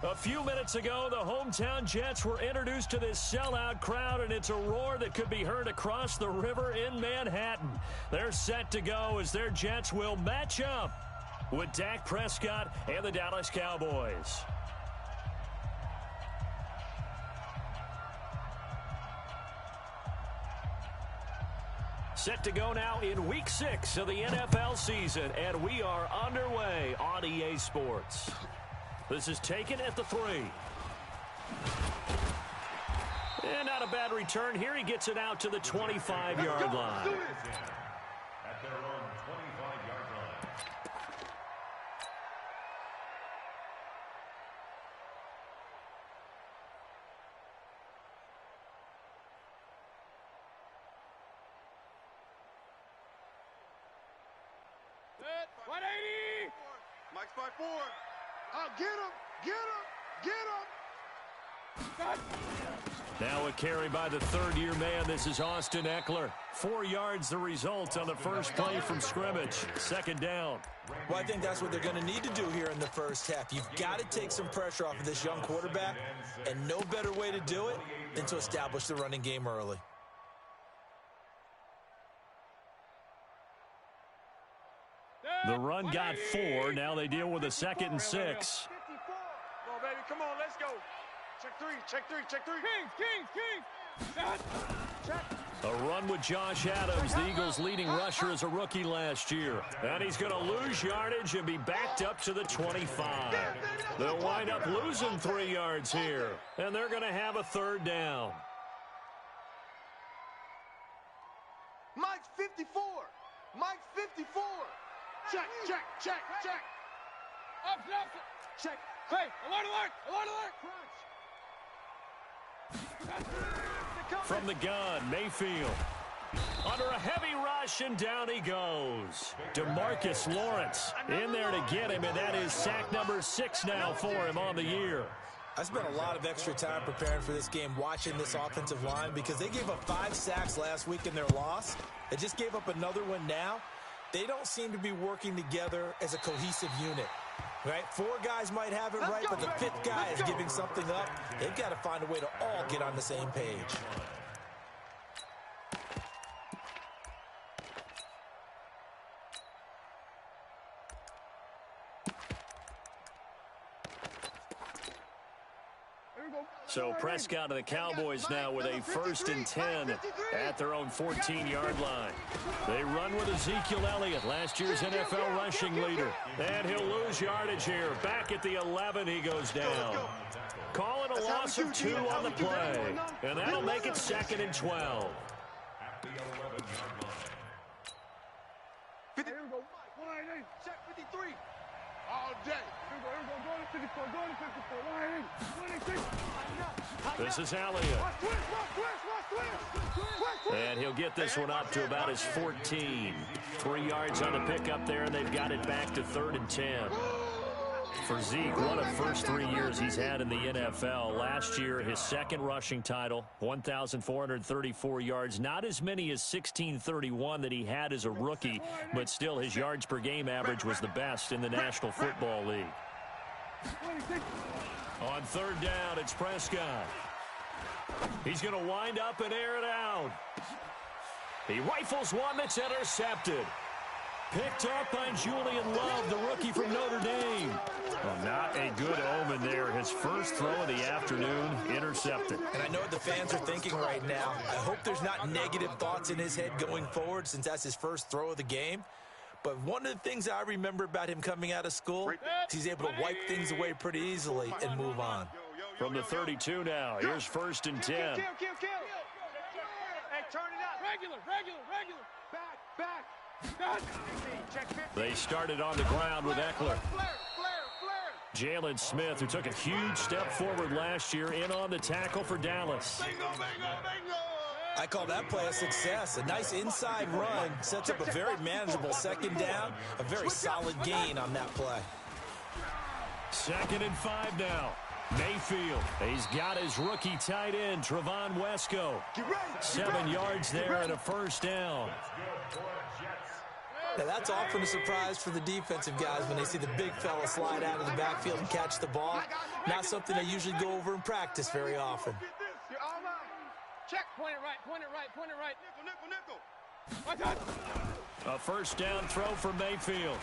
A few minutes ago, the hometown Jets were introduced to this sellout crowd, and it's a roar that could be heard across the river in Manhattan. They're set to go as their Jets will match up with Dak Prescott and the Dallas Cowboys. Set to go now in Week 6 of the NFL season, and we are underway on EA Sports. This is taken at the 3. And not a bad return here. He gets it out to the 25-yard line. At their own 25-yard line. Set, 180! Mike's by 4. Get him! Get him! Get him! Now a carry by the third-year man. This is Austin Eckler. 4 yards the result on the first play from scrimmage. Second down. Well, I think that's what they're going to need to do here in the first half. You've got to take some pressure off of this young quarterback, and no better way to do it than to establish the running game early. The run got 4. Now they deal with a 2nd and 6. Come on, baby. Come on, let's go. Check 3, check 3, check 3. Kings. Check. A run with Josh Adams, the Eagles' leading rusher as a rookie last year. And he's going to lose yardage and be backed up to the 25. They'll wind up losing 3 yards here. And they're going to have a third down. Mike's 54. Mike's 54. Check, check, check, check. Up, check. Hey, alert, alert, alert. From the gun, Mayfield. Under a heavy rush, and down he goes. DeMarcus Lawrence in there to get him, and that is sack number 6 now for him on the year. I spent a lot of extra time preparing for this game, watching this offensive line, because they gave up 5 sacks last week in their loss. They just gave up another one now. They don't seem to be working together as a cohesive unit. Right? 4 guys might have it right, but the 5th guy is giving something up. They've got to find a way to all get on the same page. So Prescott and the Cowboys now with a 1st and 10 at their own 14-yard line. They run with Ezekiel Elliott, last year's NFL rushing leader. And he'll lose yardage here. Back at the 11, he goes down. Call it a loss of 2 on the play. And that'll make it 2nd and 12. At the 11-yard line. 50. Here we go. Check 53. All day. Here we go. Go to 54. Go to 54. 186. This is Elliott. And he'll get this one up to about his 14. 3 yards on the pickup there, and they've got it back to 3rd and 10. For Zeke, what a first 3 years he's had in the NFL. Last year, his 2nd rushing title, 1,434 yards. Not as many as 1,631 that he had as a rookie, but still his yards per game average was the best in the National Football League. On 3rd down, it's Prescott. He's going to wind up and air it out. He rifles one that's intercepted. Picked up by Julian Love, the rookie from Notre Dame. Well, not a good omen there. His first throw of the afternoon, intercepted. And I know what the fans are thinking right now. I hope there's not negative thoughts in his head going forward, since that's his first throw of the game. But one of the things I remember about him coming out of school is he's able to wipe things away pretty easily and move on. From the 32 now, here's 1st and 10. Hey, turn it up. Regular. Back. They started on the ground with Eckler. Jalen Smith, who took a huge step forward last year, in on the tackle for Dallas. Bingo. I call that play a success. A nice inside run sets up a very manageable 2nd down, a very solid gain on that play. 2nd and 5 now. Mayfield, he's got his rookie tight end, Trevon Wesco. 7 yards there and a 1st down. Now, that's often a surprise for the defensive guys when they see the big fella slide out of the backfield and catch the ball. Not something they usually go over in practice very often. Check. Point it right, point it right, point it right. Nickel, nickel. A first down throw for Mayfield.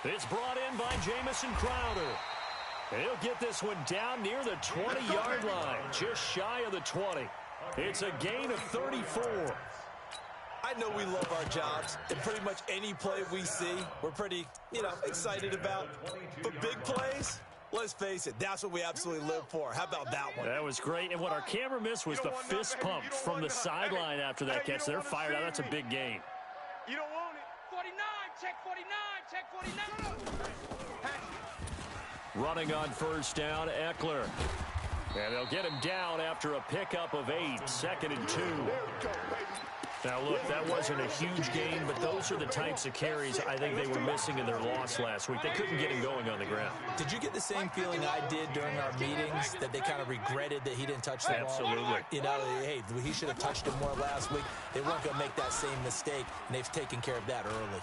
It's brought in by Jamison Crowder. He'll get this one down near the 20-yard line, just shy of the 20. It's a gain of 34. I know we love our jobs, and pretty much any play we see, we're pretty, excited about. But big plays, let's face it, that's what we absolutely live for. How about that one? That was great, and what our camera missed was the fist pump from the sideline after that catch. They're fired out. That's a big gain. You don't want it. 49, check 49, check 49. Running on first down, Eckler. And they'll get him down after a pickup of 8, 2nd and 2. Now, look, that wasn't a huge gain, but those are the types of carries I think they were missing in their loss last week. They couldn't get him going on the ground. Did you get the same feeling I did during our meetings, that they kind of regretted that he didn't touch the ball? Absolutely. Hey, he should have touched him more last week. They weren't going to make that same mistake, and they've taken care of that early.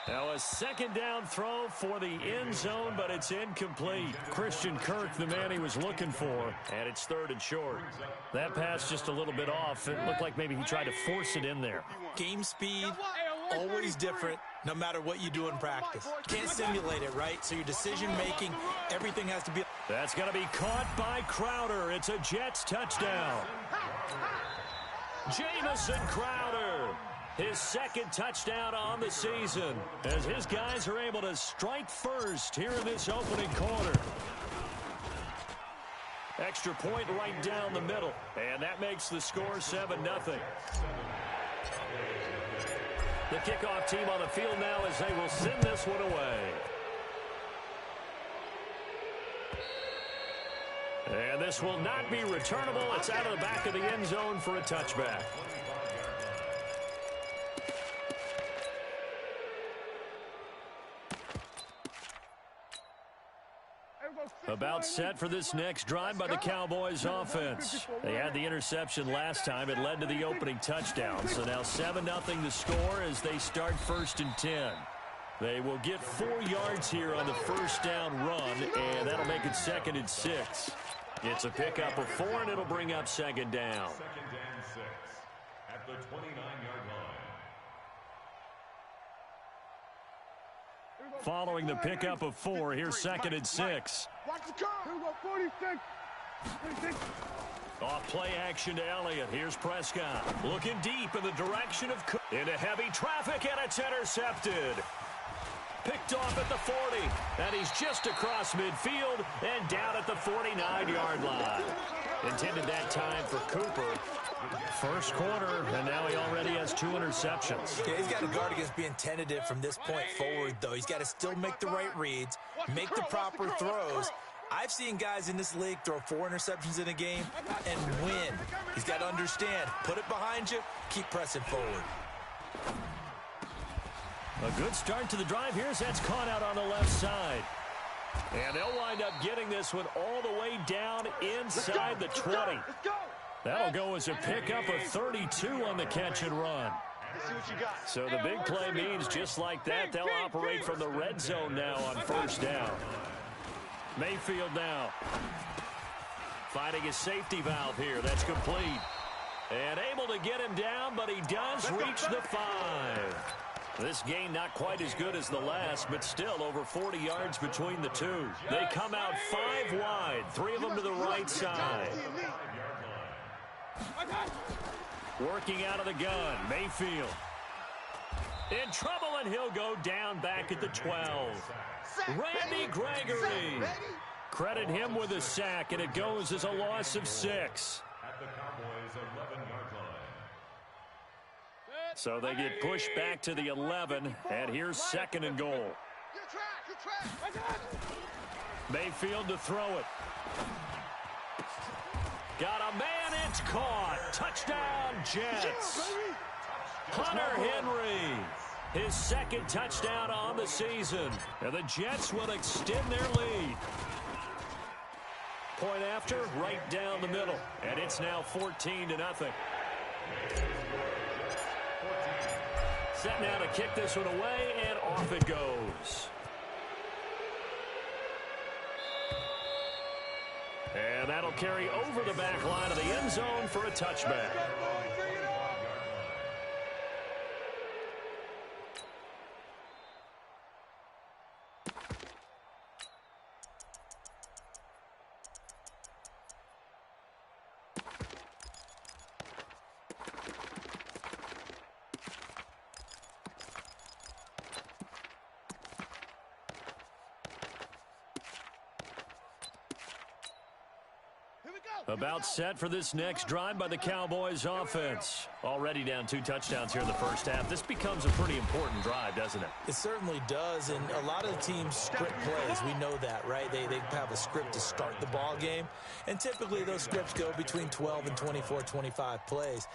Now a second down throw for the end zone, but it's incomplete. Christian Kirk, the man he was looking for, and it's 3rd and short. That pass just a little bit off. It looked like maybe he tried to force it in there. Game speed, always different, no matter what you do in practice. Can't simulate it, right? So your decision-making, everything has to be... That's going to be caught by Crowder. It's a Jets touchdown. Jamison Crowder. His 2nd touchdown on the season as his guys are able to strike first here in this opening quarter. Extra point right down the middle, and that makes the score 7-0. The kickoff team on the field now as they will send this one away. And this will not be returnable. It's out of the back of the end zone for a touchback. About set for this next drive by the Cowboys offense. They had the interception last time. It led to the opening touchdown. So now 7-0 the score as they start 1st and 10. They will get 4 yards here on the first down run, and that'll make it 2nd and 6. It's a pickup of 4, and it'll bring up 2nd down. 2nd and 6 at the 29-yard line. Following the pickup of 4, here's 2nd and 6. Watch the curve. Here we go, 46. Off play action to Elliott. Here's Prescott. Looking deep in the direction of Cook. Into heavy traffic, and it's intercepted. Picked off at the 40. And he's just across midfield and down at the 49-yard line. Intended that time for Cooper. First quarter, and now he already has 2 interceptions. Yeah, he's got to guard against being tentative from this point forward, though. He's got to still make the right reads, make the proper throws. I've seen guys in this league throw 4 interceptions in a game and win. He's got to understand, put it behind you, keep pressing forward. A good start to the drive here as that's caught out on the left side. And they'll wind up getting this one all the way down inside the 20. That'll go as a pickup of 32 on the catch and run. So the big play means just like that, they'll operate from the red zone now on first down. Mayfield now finding his safety valve here. That's complete. And able to get him down, but he does reach the 5. This gain not quite as good as the last, but still over 40 yards between the two. They come out 5 wide, 3 of them to the right side. Working out of the gun, Mayfield. In trouble, and he'll go down back at the 12. Randy Gregory. Credit him with a sack, and it goes as a loss of 6. At the Cowboys' 11-yard line. So they get pushed back to the 11, and here's 2nd and goal. Mayfield to throw it. Got a man, it's caught. Touchdown, Jets. Hunter Henry, his 2nd touchdown on the season. And the Jets will extend their lead. Point after, right down the middle. And it's now 14-0. Set now to kick this one away, and off it goes. And that'll carry over the back line of the end zone for a touchback. About set for this next drive by the Cowboys offense. Already down 2 touchdowns here in the first half. This becomes a pretty important drive, doesn't it? It certainly does, and a lot of the teams script plays. We know that, right? They have a script to start the ball game, and typically those scripts go between 12 and 24, 25 plays.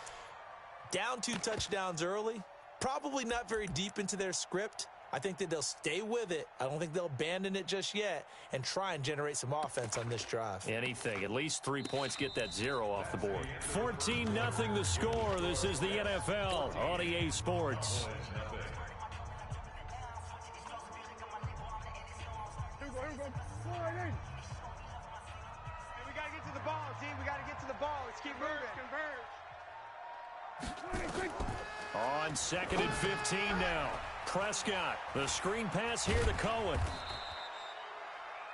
Down 2 touchdowns early, probably not very deep into their script. I think that they'll stay with it. I don't think they'll abandon it just yet and try and generate some offense on this drive. Anything. At least 3 points, get that 0 off the board. 14-0 the score. This is the NFL on EA Sports. Here we go. Hey, we got to get to the ball, team. We got to get to the ball. Let's keep moving. Converge. On 2nd and 15 now. Prescott, the screen pass here to Cohen.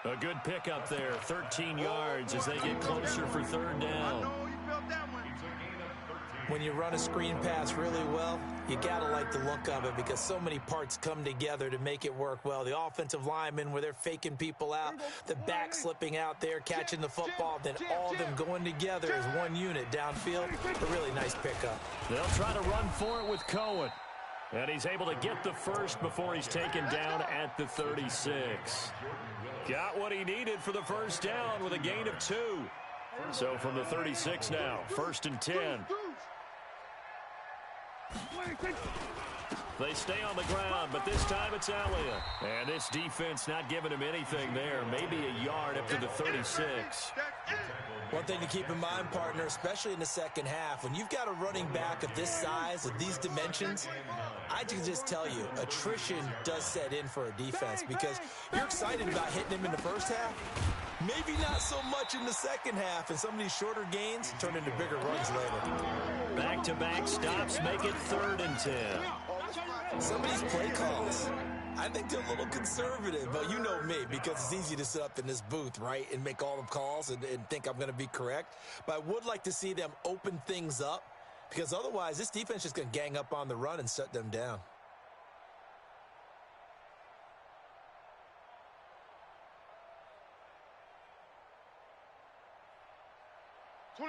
A good pickup there, 13 yards as they get closer for 3rd down. When you run a screen pass really well, you got to like the look of it because so many parts come together to make it work well. The offensive linemen, where they're faking people out, the back slipping out there, catching the football, then all of them going together as one unit downfield. A really nice pickup. They'll try to run for it with Cohen. And he's able to get the first before he's taken down at the 36. Got what he needed for the first down with a gain of 2. So from the 36 now, 1st and 10. They stay on the ground, but this time it's Elliott. And this defense not giving him anything there. Maybe a yard up to the 36. One thing to keep in mind, partner, especially in the second half, when you've got a running back of this size, of these dimensions, I can just tell you, attrition does set in for a defense because you're excited about hitting him in the first half. Maybe not so much in the second half, and some of these shorter gains turn into bigger runs later. Back-to-back stops make it 3rd and 10. Some of these play calls, I think they're a little conservative, but you know me, because it's easy to sit up in this booth, right, and make all the calls and think I'm going to be correct. But I would like to see them open things up, because otherwise this defense is just going to gang up on the run and shut them down.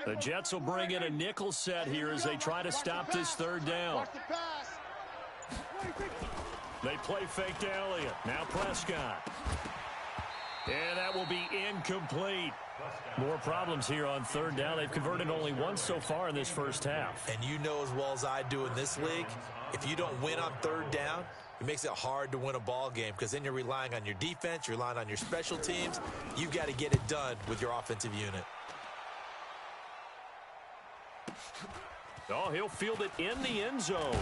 The Jets will bring in a nickel set here as they try to stop this 3rd down. They play fake to Elliott. Now Prescott. And that will be incomplete. More problems here on 3rd down. They've converted only once so far in this first half. And you know as well as I do in this league, if you don't win on 3rd down, it makes it hard to win a ball game because then you're relying on your defense, you're relying on your special teams. You've got to get it done with your offensive unit. Oh, he'll field it in the end zone.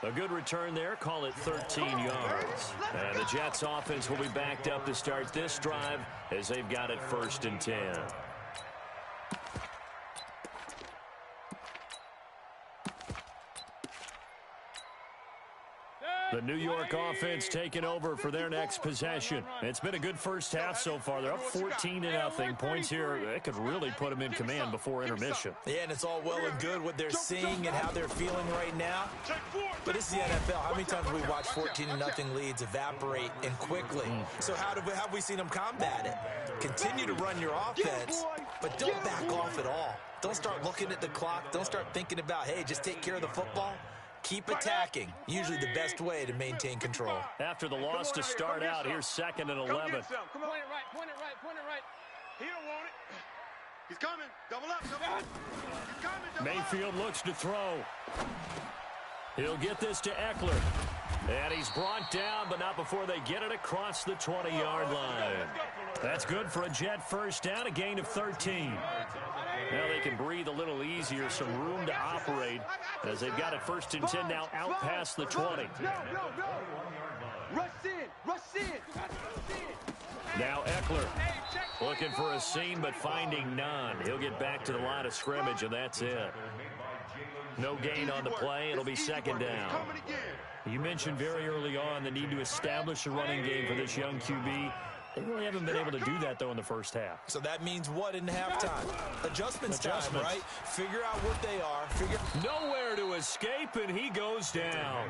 A good return there. Call it 13 yards. And the Jets offense will be backed up to start this drive as they've got it 1st and 10. The New York offense taking over for their next possession. It's been a good first half so far. They're up 14-0. Points here, they could really put them in command before intermission. Yeah, and it's all well and good what they're seeing and how they're feeling right now. But it's the NFL. How many times have we watched 14-0 leads evaporate and quickly? So how have we seen them combat it? Continue to run your offense, but don't back off at all. Don't start looking at the clock. Don't start thinking about, hey, just take care of the football. Keep attacking. Usually the best way to maintain control. After the loss to start out, here's 2nd and 11. Come on, point it right. He don't want it. He's coming. Double up. He's coming. Mayfield looks to throw. He'll get this to Eckler. And he's brought down, but not before they get it across the 20-yard line. That's good for a Jet first down, a gain of 13. Now they can breathe a little easier, some room to operate as they've got it 1st and 10 now out past the 20. Go. Rush in. Now Eckler looking for a seam but finding none. He'll get back to the line of scrimmage, and that's it. No gain on the play. It'll be 2nd down. You mentioned very early on the need to establish a running game for this young QB. They really haven't been able to do that, though, in the first half. So that means what in halftime? Adjustments time, right? Figure out what they are. Nowhere to escape, and he goes down.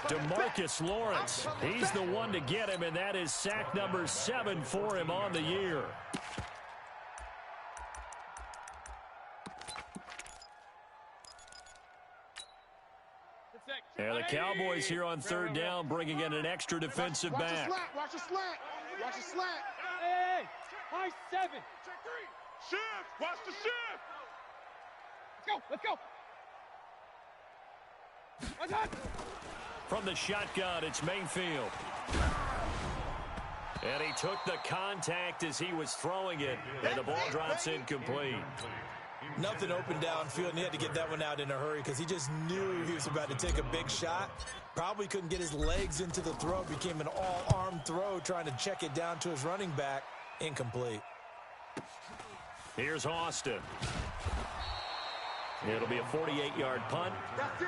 DeMarcus Lawrence, he's the one to get him, and that is sack number 7 for him on the year. And the Cowboys here on 3rd down, bringing in an extra defensive back. Watch the slant. Hey, high 7. Check 3. Shift. Watch the shift. Let's go. What's that? From the shotgun, it's Mayfield. And he took the contact as he was throwing it, and the ball drops incomplete. Nothing open downfield, and he had to get that one out in a hurry because he just knew he was about to take a big shot. Probably couldn't get his legs into the throw. Became an all-arm throw trying to check it down to his running back. Incomplete. Here's Austin. It'll be a 48-yard punt.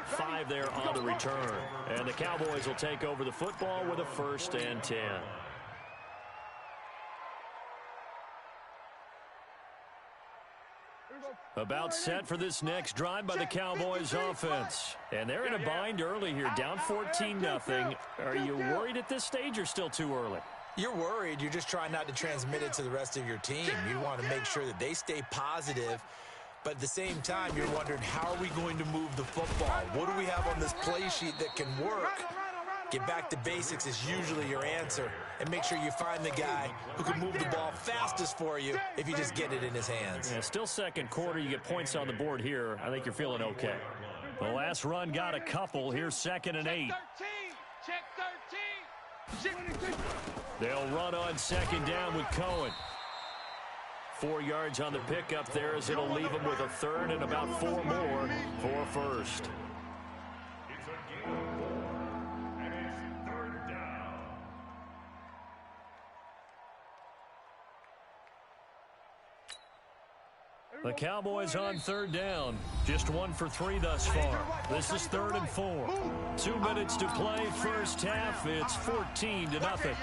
5 there on the return. And the Cowboys will take over the football with a 1st and 10. About set for this next drive by the Cowboys offense. And they're in a bind early here, down 14-0. Are you worried at this stage or still too early? You're worried. You're just trying not to transmit it to the rest of your team. You want to make sure that they stay positive. But at the same time, you're wondering, how are we going to move the football? What do we have on this play sheet that can work? Get back to basics is usually your answer. And make sure you find the guy who can move the ball fastest for you if you just get it in his hands. Yeah, still 2nd quarter. You get points on the board here. I think you're feeling okay. The last run got a couple. Here's 2nd and 8. Check 13. They'll run on 2nd down with Cohen. 4 yards on the pickup there as it'll leave him with a 3rd and about 4 more for 1st. It's a game, and it's 3rd down. The Cowboys on 3rd down. Just 1 for 3 thus far. This is 3rd and 4. 2 minutes to play. First half. It's 14-0.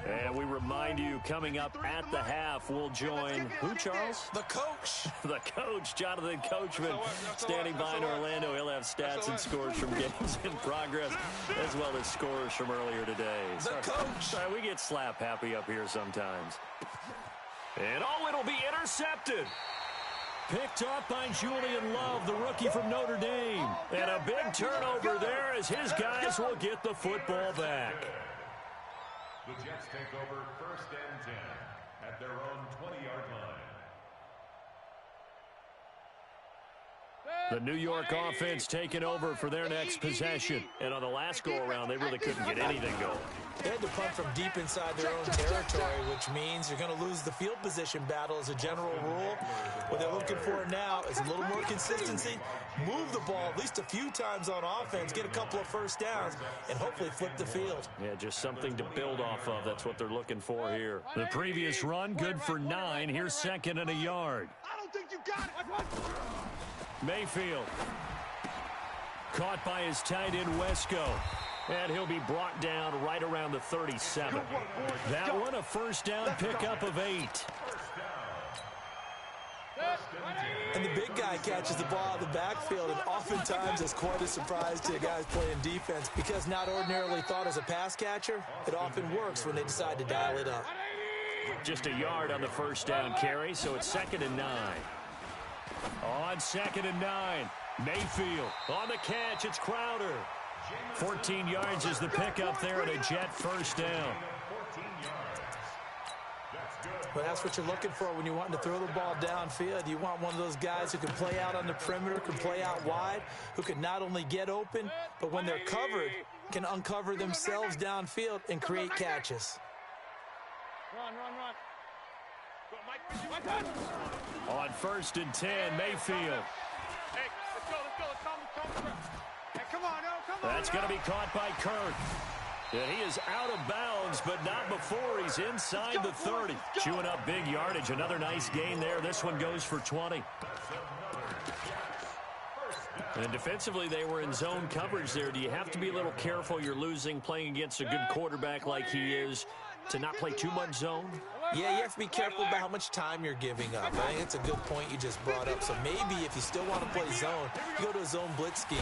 And we remind you, coming up at the half, we'll join who, Charles? The coach. The coach, Jonathan Coachman, standing by in Orlando. He'll have stats and scores from games in progress, as well as scores from earlier today. The coach. Sorry, we get slap happy up here sometimes. And it'll be intercepted. Picked up by Julian Love, the rookie from Notre Dame. And a big turnover there as his guys will get the football back. The Jets take over 1st and 10 at their own 20-yard line. The New York offense taking over for their next possession. And on the last go-around, they really couldn't get anything going. They had to punt from deep inside their own territory, which means you're going to lose the field position battle as a general rule. What they're looking for now is a little more consistency, move the ball at least a few times on offense, get a couple of first downs, and hopefully flip the field. Yeah, just something to build off of. That's what they're looking for here. The previous run, good for 9. Here's 2nd and a yard. I don't think you got it. Mayfield. Caught by his tight end, Wesco. And he'll be brought down right around the 37. That one, a 1st down pickup of 8. And the big guy catches the ball out of the backfield, and oftentimes it's quite a surprise to guys playing defense because not ordinarily thought as a pass catcher, it often works when they decide to dial it up. Just a yard on the 1st down carry, so it's 2nd and 9. On 2nd and 9, Mayfield on the catch. It's Crowder. 14 yards is the pickup there, and a Jet first down. Well, that's what you're looking for when you're wanting to throw the ball downfield. You want one of those guys who can play out on the perimeter, can play out wide, who can not only get open, but when they're covered, can uncover themselves downfield and create catches. Run. On 1st and 10, Mayfield. Hey, let's go. Come. Hey, come on. That's going to be caught by Kirk. And he is out of bounds, but not before he's inside the 30. Chewing up big yardage. Another nice gain there. This one goes for 20. And defensively, they were in zone coverage there. Do you have to be a little careful? You're losing, playing against a good quarterback like he is, to not play too much zone? Yeah, you have to be careful about how much time you're giving up. I think it's a good point you just brought up. So maybe if you still want to play zone, you go to a zone blitz scheme.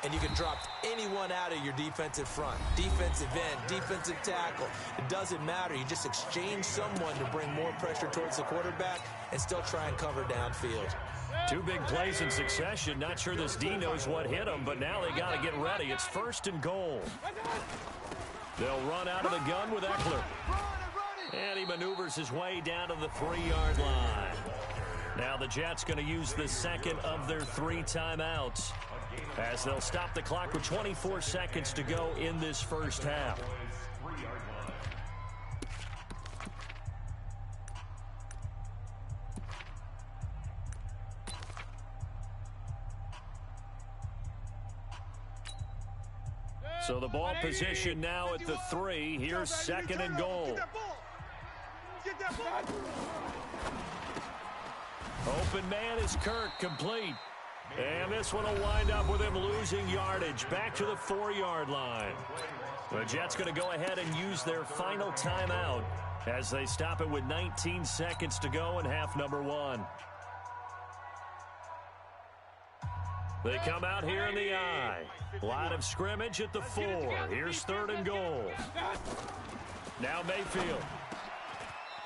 And you can drop anyone out of your defensive front. Defensive end, defensive tackle. It doesn't matter. You just exchange someone to bring more pressure towards the quarterback and still try and cover downfield. 2 big plays in succession. Not sure this D knows what hit him, but now they got to get ready. It's 1st and goal. They'll run out of the gun with Eckler. And he maneuvers his way down to the 3-yard line. Now the Jets going to use the second of their 3 timeouts, as they'll stop the clock with 24 seconds to go in this first half. So the ball position now at the 3. Here's 2nd and goal. Get that ball. Open man is Kirk, complete. And this one will wind up with him losing yardage back to the 4-yard line. The Jets going to go ahead and use their final timeout as they stop it with 19 seconds to go in half number 1. They come out here in the I. Line of scrimmage at the 4. Here's 3rd and goal. Now Mayfield.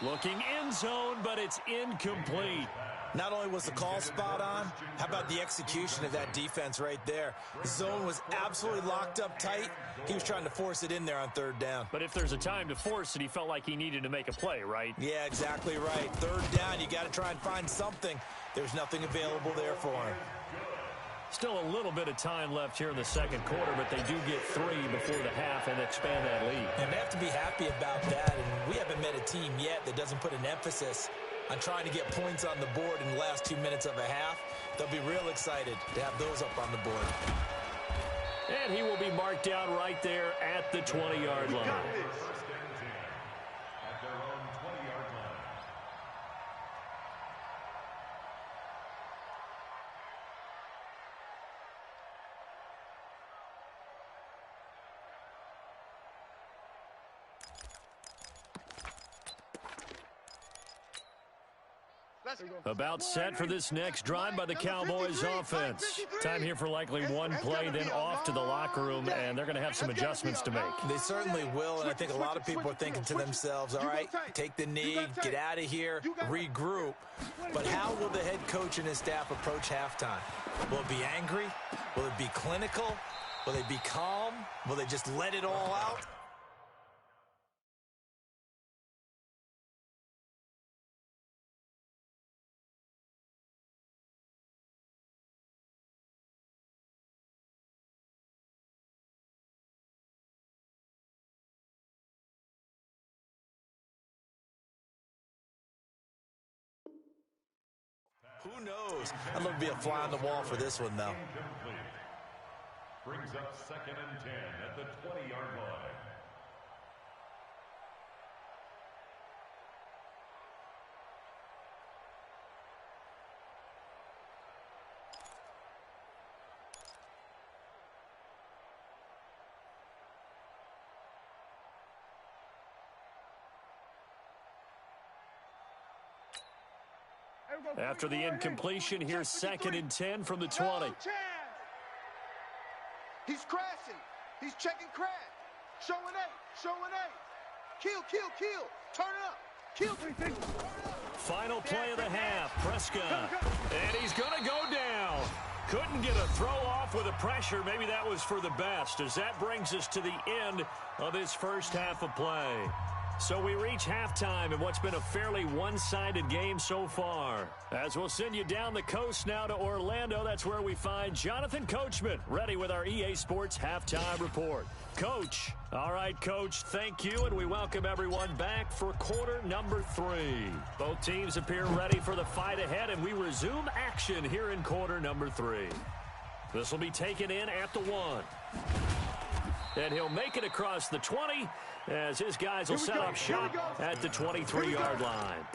Looking in zone, but it's incomplete. Not only was the call spot on, how about the execution of that defense right there? The zone was absolutely locked up tight. He was trying to force it in there on 3rd down. But if there's a time to force it, he felt like he needed to make a play, right? Yeah, exactly right. 3rd down, you got to try and find something. There's nothing available there for him. Still a little bit of time left here in the 2nd quarter, but they do get 3 before the half and expand that lead. And they have to be happy about that. And we haven't met a team yet that doesn't put an emphasis on trying to get points on the board in the last 2 minutes of a half. They'll be real excited to have those up on the board. And he will be marked down right there at the 20-yard line. At their own 20-yard line. About set for this next drive by the Cowboys offense. Time here for likely one play, then off to the locker room, and they're going to have some adjustments to make. They certainly will, and I think a lot of people are thinking to themselves, all right, take the knee, get out of here, regroup. But how will the head coach and his staff approach halftime? Will it be angry? Will it be clinical? Will they be calm? Will they just let it all out? Who knows? I'd love to be a fly on the wall for this one, though. Brings up 2nd and 10 at the 20-yard line. After the incompletion, here's 2nd and 10 from the 20. He's crashing. He's checking crash. Showing A. Kill. Turn it up. Kill. Final play of the half. Prescott. And he's going to go down. Couldn't get a throw off with the pressure. Maybe that was for the best, as that brings us to the end of this first half of play. So we reach halftime in what's been a fairly one-sided game so far. As we'll send you down the coast now to Orlando, that's where we find Jonathan Coachman, ready with our EA Sports Halftime Report. Coach. All right, Coach, thank you, and we welcome everyone back for quarter number 3. Both teams appear ready for the fight ahead, and we resume action here in quarter number 3. This will be taken in at the 1. And he'll make it across the 20 as his guys will set up shop at the 23-yard line.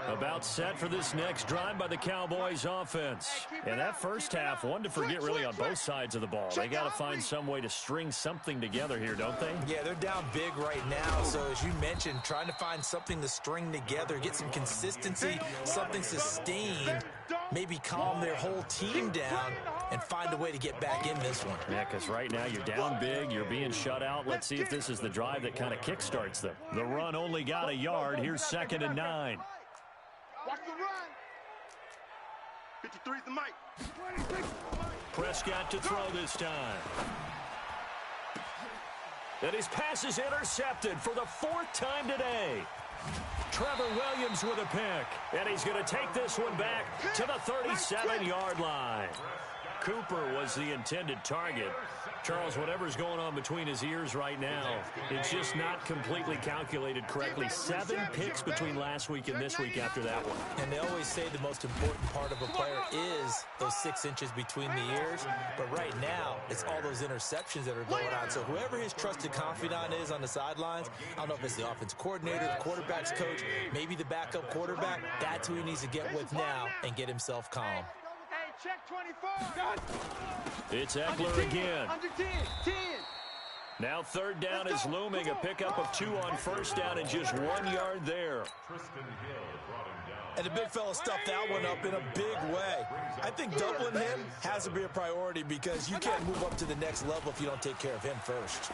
About set for this next drive by the Cowboys offense. And that first half, one to forget really on both sides of the ball. They got to find some way to string something together here, don't they? Yeah, they're down big right now. So as you mentioned, trying to find something to string together, get some consistency, something sustained, maybe calm their whole team down and find a way to get back in this one. Yeah, because right now you're down big, you're being shut out. Let's see if this is the drive that kind of kickstarts them. The run only got a yard. Here's 2nd and 9. Watch the run. 53's the mic. Prescott to throw this time. And his pass is intercepted for the 4th time today. Trevor Williams with a pick. And he's going to take this one back to the 37-yard line. Cooper was the intended target. Charles, whatever's going on between his ears right now, it's just not completely calculated correctly. 7 picks between last week and this week after that one. And they always say the most important part of a player is those 6 inches between the ears. But right now, it's all those interceptions that are going on. So whoever his trusted confidant is on the sidelines, I don't know if it's the offense coordinator, the quarterback's coach, maybe the backup quarterback, that's who he needs to get with now and get himself calm. Check 24. It's Eckler again. Under 10. 10. Now 3rd down is looming. A pickup of 2 on 1st down and just 1 yard there. And the big fella stuffed that one up in a big way. I think doubling him has to be a priority because you can't move up to the next level if you don't take care of him first.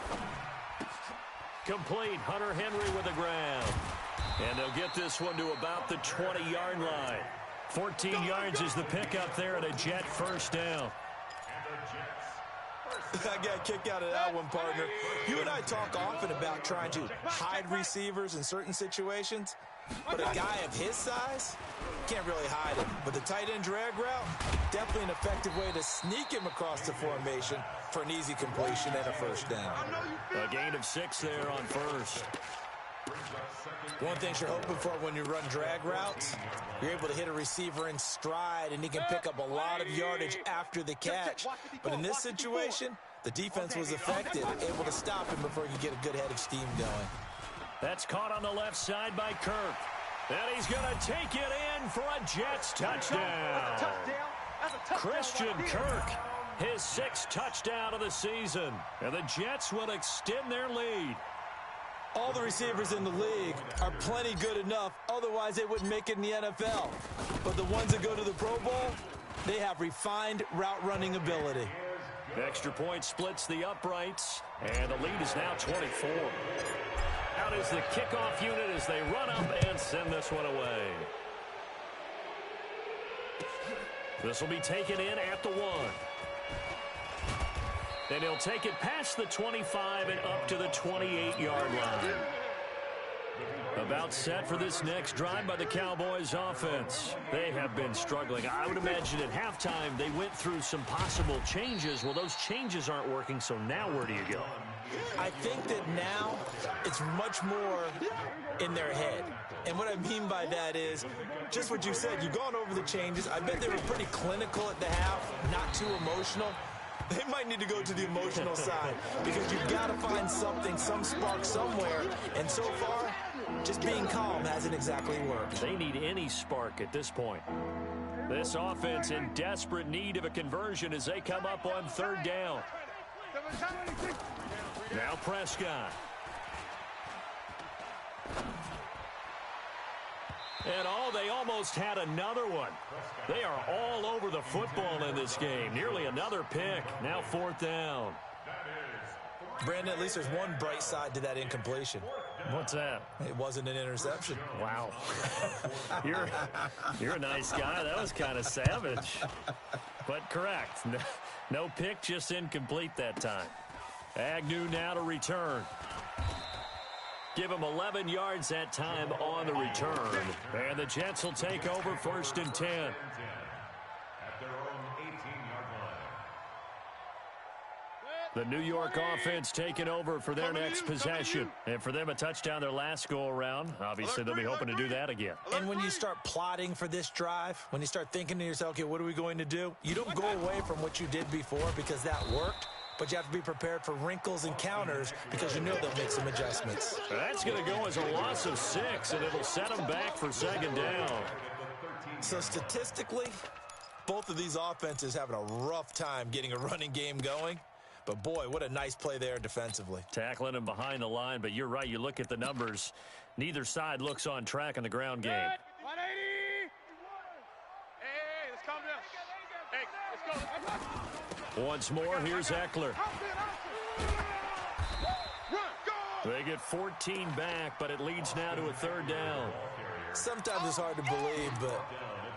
Complete. Hunter Henry with a grab. And they'll get this one to about the 20-yard line. 14 yards is the pickup there and a Jet 1st down. I got a kick out of that one, partner. You and I talk often about trying to hide receivers in certain situations, but a guy of his size can't really hide him. But the tight end drag route, definitely an effective way to sneak him across the formation for an easy completion and a 1st down. A gain of 6 there on 1st. One thing you're hoping for when you run drag routes, you're able to hit a receiver in stride, and he can pick up a lot of yardage after the catch. But in this situation, the defense was effective, able to stop him before he could get a good head of steam going. That's caught on the left side by Kirk. And he's going to take it in for a Jets touchdown. Christian Kirk, his 6th touchdown of the season. And the Jets will extend their lead. All the receivers in the league are plenty good enough, otherwise they wouldn't make it in the NFL. But the ones that go to the Pro Bowl, they have refined route running ability. Extra point splits the uprights, and the lead is now 24. Out is the kickoff unit as they run up and send this one away. This will be taken in at the 1. And he'll take it past the 25 and up to the 28-yard line. About set for this next drive by the Cowboys offense. They have been struggling. I would imagine at halftime they went through some possible changes. Well, those changes aren't working, so now where do you go? I think that now it's much more in their head. And what I mean by that is just what you said. You've gone over the changes. I bet they were pretty clinical at the half, not too emotional. They might need to go to the emotional side because you've got to find something, some spark somewhere. And so far, just being calm hasn't exactly worked. They need any spark at this point. This offense in desperate need of a conversion as they come up on 3rd down. Now Prescott. And they almost had another one. They are all over the football in this game. Nearly another pick. Now 4th down. Brandon, at least there's one bright side to that incompletion. What's that? It wasn't an interception. Wow. You're a nice guy. That was kind of savage. But correct. No pick, just incomplete that time. Agnew now to return. Give him 11 yards that time on the return. And the Jets will take over 1st and 10. At their own 18-yard line. The New York offense taking over for their next possession. And for them, a touchdown their last go-around. Obviously, they'll be hoping to do that again. And when you start plotting for this drive, when you start thinking to yourself, okay, what are we going to do? You don't go away from what you did before because that worked. But you have to be prepared for wrinkles and counters because you know they'll make some adjustments. That's going to go as a loss of 6, and it'll set them back for 2nd down. So statistically, both of these offenses having a rough time getting a running game going. But, boy, what a nice play there defensively. Tackling him behind the line, but you're right. You look at the numbers. Neither side looks on track in the ground game. 180. Hey, let's calm down. Hey, let's go. Once more, here's Eckler. They get 14 back, but it leads now to a 3rd down. Sometimes it's hard to believe, but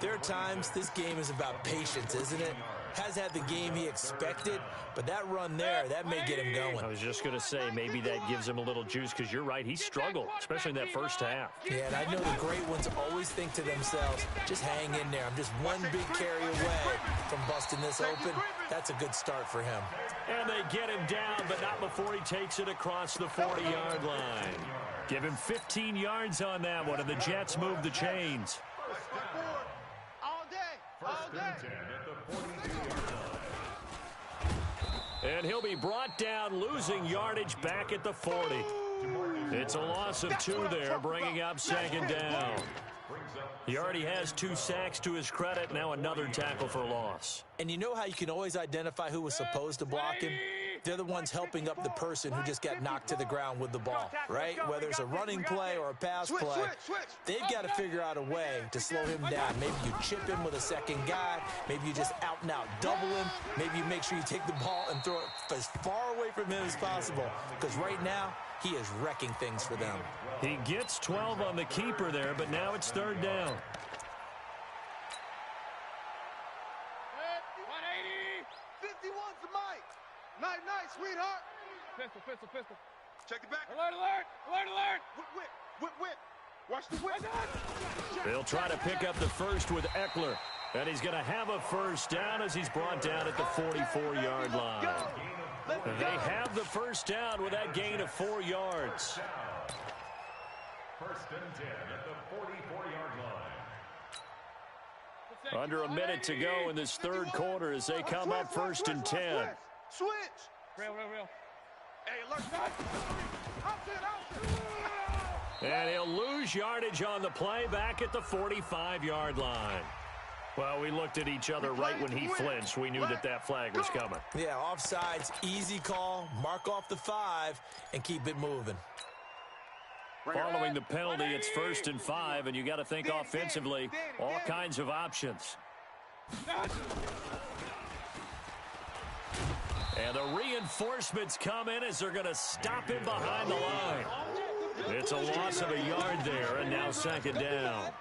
there are times this game is about patience, isn't it? Has had the game he expected, but that run there, that may get him going. I was just going to say, maybe that gives him a little juice, because you're right, he struggled, especially in that first half. Yeah, and I know the great ones always think to themselves, just hang in there. I'm just one big carry away from busting this open. That's a good start for him. And they get him down, but not before he takes it across the 40-yard line. Give him 15 yards on that one, and the Jets move the chains. All day. First and 10 at the 42-yard line. And he'll be brought down, losing yardage back at the 40. It's a loss of 2 there, bringing up 2nd down. He already has 2 sacks to his credit, now another tackle for loss. And you know how you can always identify who was supposed to block him? They're the ones helping up the person who just got knocked to the ground with the ball, right? Whether it's a running play or a pass play, they've got to figure out a way to slow him down. Maybe you chip him with a second guy. Maybe you just out-and-out double him. Maybe you make sure you take the ball and throw it as far away from him as possible, because right now, he is wrecking things for them. He gets 12 on the keeper there, but now it's 3rd down. 180. 51's the mic. Night, sweetheart. Pistol. Check it back. Alert. Whip. Watch the whip. They'll try to pick up the first with Eckler. And he's going to have a 1st down as he's brought down at the 44-yard line. They have the 1st down with that gain of 4 yards. 1st and 10 at the 44-yard line. Under a minute to go in this 3rd quarter as they come up 1st and 10. Switch. Real. Hey, alert. And he'll lose yardage on the play back at the 45-yard line. Well, we looked at each other right when he flinched. We knew that flag was coming. Yeah, offsides, easy call, mark off the 5, and keep it moving. Following the penalty, it's 1st and 5, and you got to think offensively, all kinds of options. And the reinforcements come in as they're going to stop him behind the line. It's a loss of a yard there, and now 2nd down.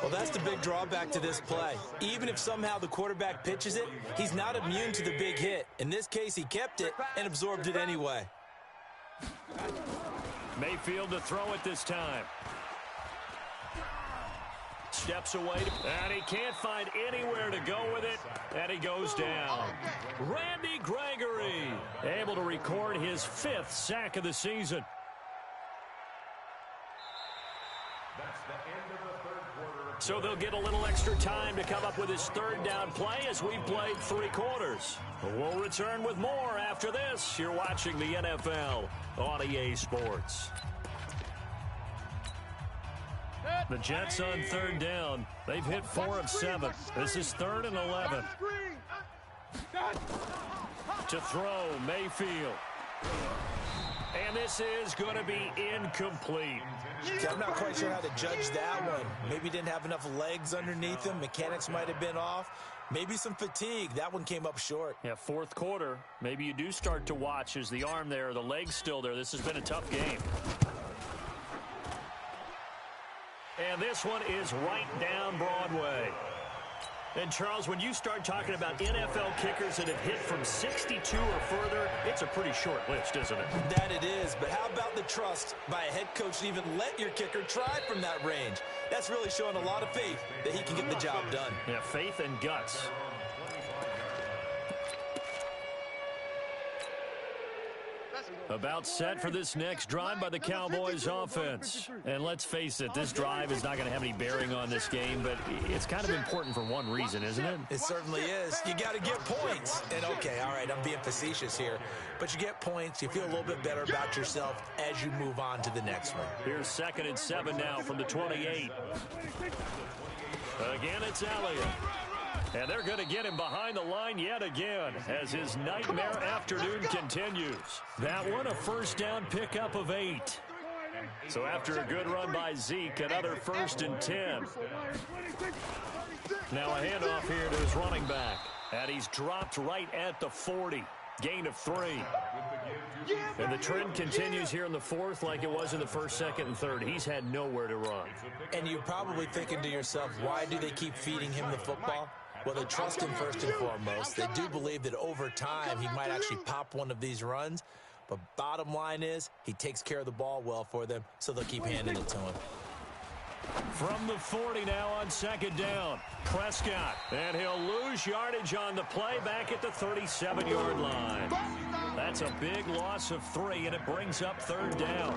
Well, that's the big drawback to this play. Even if somehow the quarterback pitches it, he's not immune to the big hit. In this case, he kept it and absorbed it anyway. Mayfield to throw it this time. Steps away, and he can't find anywhere to go with it, and he goes down. Randy Gregory able to record his 5th sack of the season. That's the end of the 3rd quarter. So they'll get a little extra time to come up with his 3rd down play as we've played 3 quarters. We'll return with more after this. You're watching the NFL on EA Sports. The Jets on 3rd down. They've hit 4 of 7. This is 3rd and 11. To throw, Mayfield. And this is going to be incomplete. See, I'm not quite sure how to judge that one. Maybe he didn't have enough legs underneath him. Mechanics might have been off. Maybe some fatigue. That one came up short. Yeah, 4th quarter. Maybe you do start to watch as the arm there, the leg's still there. This has been a tough game. And this one is right down Broadway. And, Charles, when you start talking about NFL kickers that have hit from 62 or further, it's a pretty short list, isn't it? That it is, but how about the trust by a head coach to even let your kicker try from that range? That's really showing a lot of faith that he can get the job done. Yeah, faith and guts. About set for this next drive by the Cowboys offense. And let's face it, this drive is not going to have any bearing on this game, but it's kind of important for one reason, isn't it? It certainly is. You got to get points. And, okay, all right, I'm being facetious here, but you get points, you feel a little bit better about yourself as you move on to the next one. Here's 2nd and 7 now from the 28. Again, it's Elliott. And they're going to get him behind the line yet again as his nightmare afternoon continues. That one, a first down pickup of 8. So after a good run by Zeke, another 1st and 10. Now a handoff here to his running back. And he's dropped right at the 40. Gain of 3. And the trend continues here in the 4th like it was in the 1st, 2nd, and 3rd. He's had nowhere to run. And you're probably thinking to yourself, why do they keep feeding him the football? Well, they trust him first and foremost. They do believe that over time he might actually pop one of these runs. But bottom line is he takes care of the ball well for them, so they'll keep handing it to him. From the 40 now on 2nd down. Prescott. And he'll lose yardage on the play back at the 37-yard line. That's a big loss of 3, and it brings up 3rd down.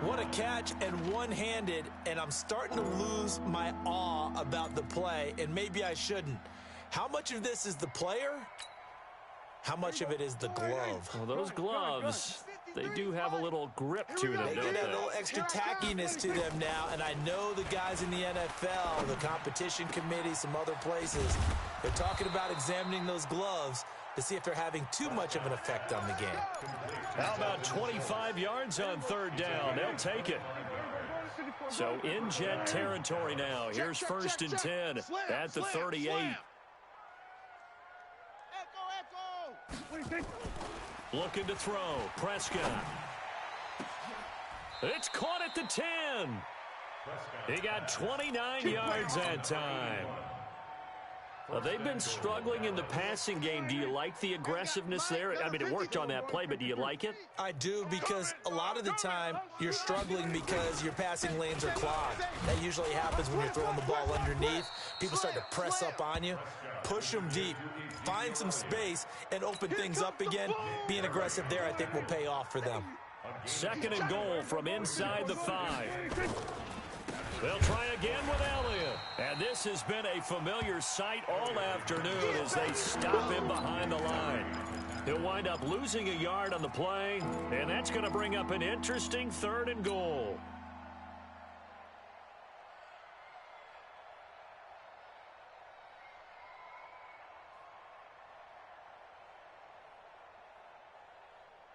What a catch, and one-handed, and I'm starting to lose my awe about the play, and maybe I shouldn't. How much of this is the player? How much of it is the glove? Well, those gloves, they do have a little grip to them, They don't get a they? little extra tackiness to them now, and I know the guys in the NFL, the competition committee, some other places, they're talking about examining those gloves to see if they're having too much of an effect on the game. How about 25 yards on 3rd down? They'll take it. So in Jet territory now. Here's 1st and 10 at the 38. Looking to throw. Prescott. It's caught at the 10. He got 29 yards that time. Well, they've been struggling in the passing game. Do you like the aggressiveness there? I mean, it worked on that play, but do you like it? I do, because a lot of the time you're struggling because your passing lanes are clogged. That usually happens when you're throwing the ball underneath. People start to press up on you. Push them deep. Find some space and open things up again. Being aggressive there, I think, will pay off for them. 2nd and goal from inside the 5. They'll try again with Elliott. And this has been a familiar sight all afternoon as they stop him behind the line. He'll wind up losing a yard on the play, and that's going to bring up an interesting 3rd and goal.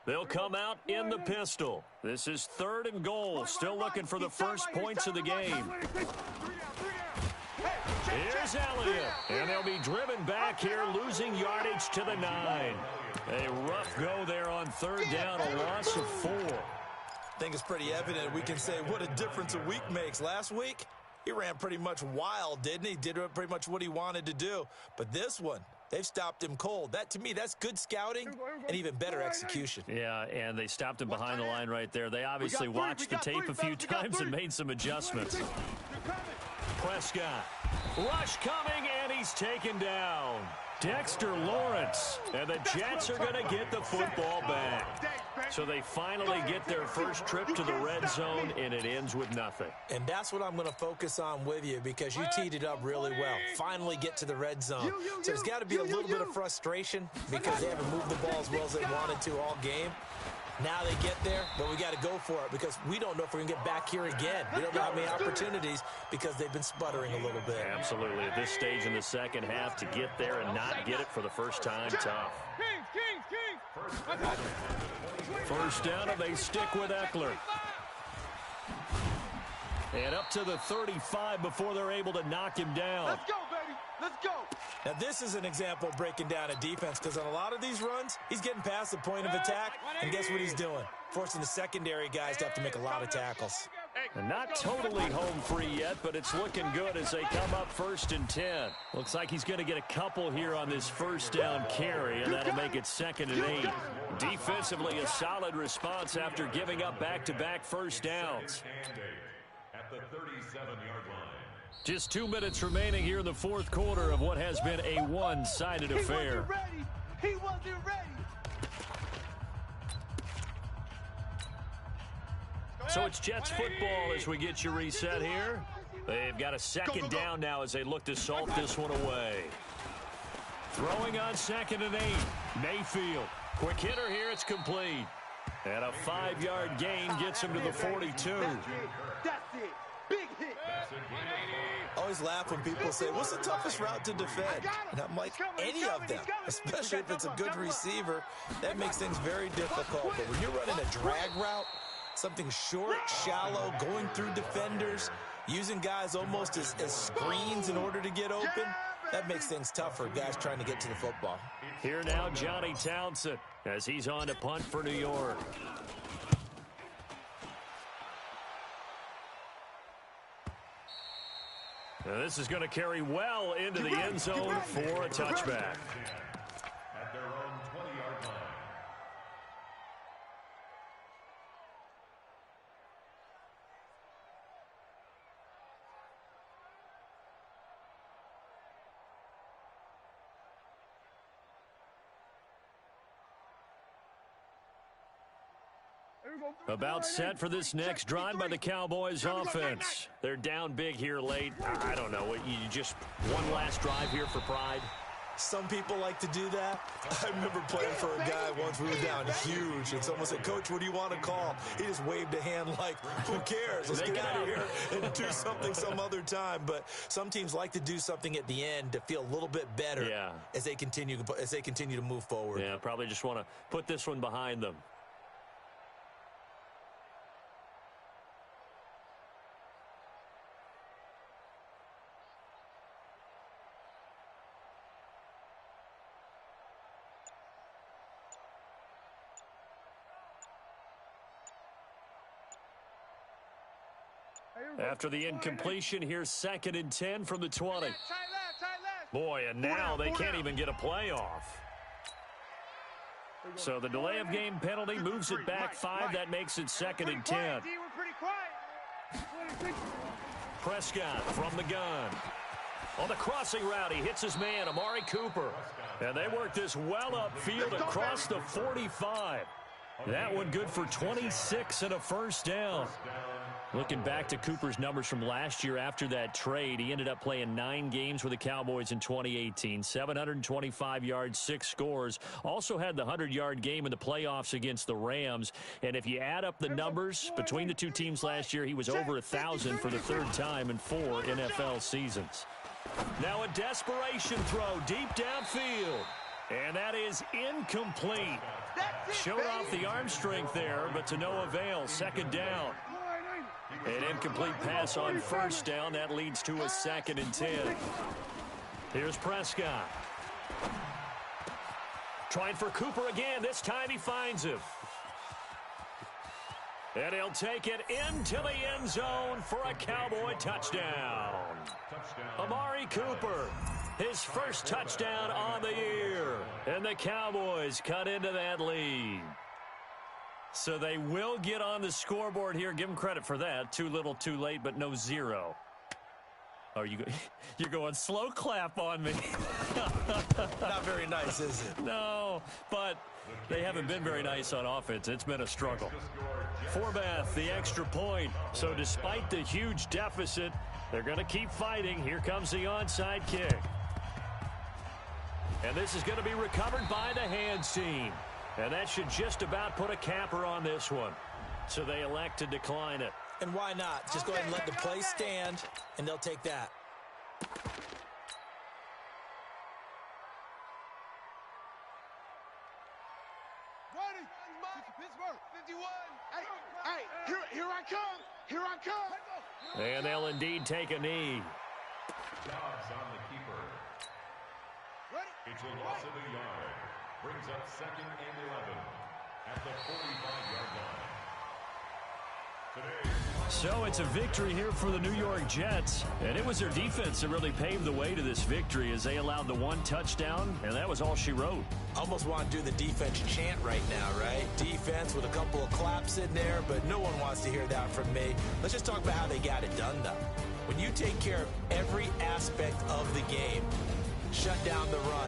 They'll come out in the pistol. This is 3rd and goal. Still looking for the first points of the game. Here's Elliott. And they'll be driven back here, losing yardage to the 9. A rough go there on 3rd down, a loss of 4. I think it's pretty evident. We can say what a difference a week makes. Last week, he ran pretty much wild, didn't he? Did pretty much what he wanted to do. But this one, they've stopped him cold. That, to me, that's good scouting and even better execution. Yeah, and they stopped him behind the line right there. They obviously watched the tape a few times and made some adjustments. Prescott. Rush coming, and he's taken down. Dexter Lawrence. And the Jets are going to get the football back. So they finally get their first trip to the red zone, and it ends with nothing. And that's what I'm going to focus on with you, because you teed it up really well. Finally get to the red zone. So there's got to be a little bit of frustration because they haven't moved the ball as well as they wanted to all game. Now they get there, but we got to go for it because we don't know if we're going to get back here again. We don't know how many opportunities because they've been sputtering a little bit. Absolutely. At this stage in the second half, to get there and not get it for the first time, tough. First down, and they stick with Eckler. And up to the 35 before they're able to knock him down. Let's go, baby. Let's go. Now, this is an example of breaking down a defense because on a lot of these runs, he's getting past the point of attack, and guess what he's doing? Forcing the secondary guys to have to make a lot of tackles. Hey, And not totally home free yet, but it's looking good as they come up 1st and 10. Looks like he's going to get a couple here on this first down carry, and that'll make it 2nd and 8. Defensively, a solid response after giving up back-to-back first downs. At the 37-yard line. Just 2 minutes remaining here in the fourth quarter of what has been a one-sided affair. He wasn't ready. So it's Jets football as we get you reset here. They've got a second down now as they look to salt this one away. Throwing on 2nd and 8. Mayfield. Quick hitter here. It's complete. And a 5-yard gain gets him to the 42. That's it. Big hit. I always laugh when people say, what's the toughest route to defend? And I'm like, any of them, especially if it's a good receiver. That makes things very difficult. But when you're running a drag route, something short, shallow, going through defenders, using guys almost as screens in order to get open, that makes things tough for guys trying to get to the football. Here now, Johnny Townsend, as he's on to punt for New York. Now this is going to carry well into the end zone for a touchback. At their own 20-yard line. About set for this next drive by the Cowboys offense. They're down big here late. I don't know. You just one last drive here for pride? Some people like to do that. I remember playing for a guy once. We were down huge, and someone said, Coach, what do you want to call? He just waved a hand like, who cares? Let's get out of here and do something some other time. But some teams like to do something at the end to feel a little bit better as they continue to move forward. Yeah, probably just want to put this one behind them. After the incompletion, here's 2nd and 10 from the 20. Boy, and now they can't even get a playoff. So the delay of game penalty moves it back 5. That makes it 2nd and 10. Prescott from the gun. On the crossing route, he hits his man, Amari Cooper. And they work this well upfield across the 45. That one good for 26 and a first down. Looking back to Cooper's numbers from last year after that trade, he ended up playing 9 games with the Cowboys in 2018. 725 yards, 6 scores. Also had the 100-yard game in the playoffs against the Rams. And if you add up the numbers between the two teams last year, he was over 1,000 for the 3rd time in 4 NFL seasons. Now a desperation throw deep downfield. And that is incomplete. Showed off the arm strength there, but to no avail. 2nd down. An incomplete pass on 1st down. That leads to a 2nd and 10. Here's Prescott. Trying for Cooper again. This time he finds him. And he'll take it into the end zone for a Cowboy touchdown. Amari Cooper, his first touchdown on the year. And the Cowboys cut into that lead. So they will get on the scoreboard here. Give them credit for that. Too little, too late, but no 0. Oh, you're going slow clap on me. Not very nice, is it? No, but they haven't been very nice on offense. It's been a struggle. Forbath, the extra point. So despite the huge deficit, they're going to keep fighting. Here comes the onside kick. And this is going to be recovered by the hands team. And that should just about put a capper on this one. So they elect to decline it. And why not? Just go ahead and let the play stand, and they'll take that. Pittsburgh, 51. Hey, here I come. Here I come. And they'll indeed take a knee. Dobbs on the keeper. It's a loss of a yard. Brings up 2nd and 11 at the 45-yard line. Today's So it's a victory here for the New York Jets, and it was their defense that really paved the way to this victory as they allowed the 1 touchdown, and that was all she wrote. Almost want to do the defense chant right now, right? Defense with a couple of claps in there, but no one wants to hear that from me. Let's just talk about how they got it done, though. When you take care of every aspect of the game, shut down the run.